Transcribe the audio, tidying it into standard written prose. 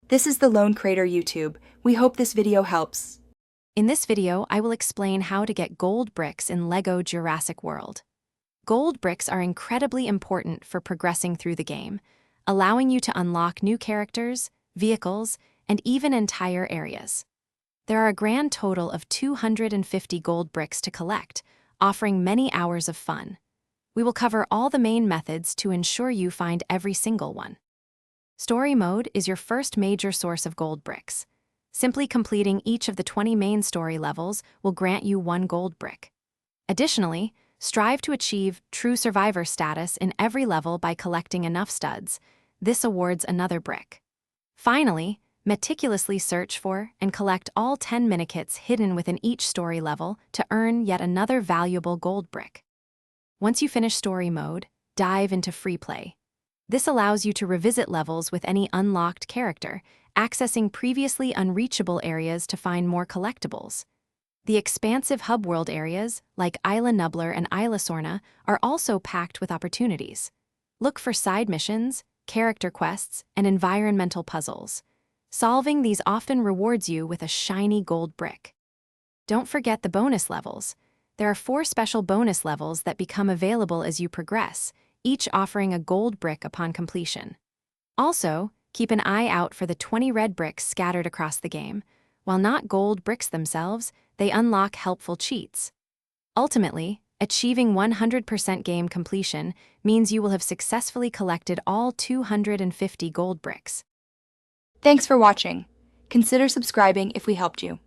This is the Lone Crater YouTube. We hope this video helps. In this video, I will explain how to get gold bricks in Lego Jurassic World. Gold bricks are incredibly important for progressing through the game, allowing you to unlock new characters, vehicles, and even entire areas. There are a grand total of 250 gold bricks to collect, offering many hours of fun. We will cover all the main methods to ensure you find every single one. Story mode is your first major source of gold bricks. Simply completing each of the 20 main story levels will grant you 1 gold brick. Additionally, strive to achieve true survivor status in every level by collecting enough studs. This awards another brick. Finally, meticulously search for and collect all 10 minikits hidden within each story level to earn yet another valuable gold brick. Once you finish story mode, dive into free play. This allows you to revisit levels with any unlocked character, accessing previously unreachable areas to find more collectibles. The expansive hub world areas, like Isla Nublar and Isla Sorna, are also packed with opportunities. Look for side missions, character quests, and environmental puzzles. Solving these often rewards you with a shiny gold brick. Don't forget the bonus levels. There are 4 special bonus levels that become available as you progress, each offering a gold brick upon completion. Also, keep an eye out for the 20 red bricks scattered across the game. While not gold bricks themselves, they unlock helpful cheats. Ultimately, achieving 100% game completion means you will have successfully collected all 250 gold bricks. Thanks for watching. Consider subscribing if we helped you.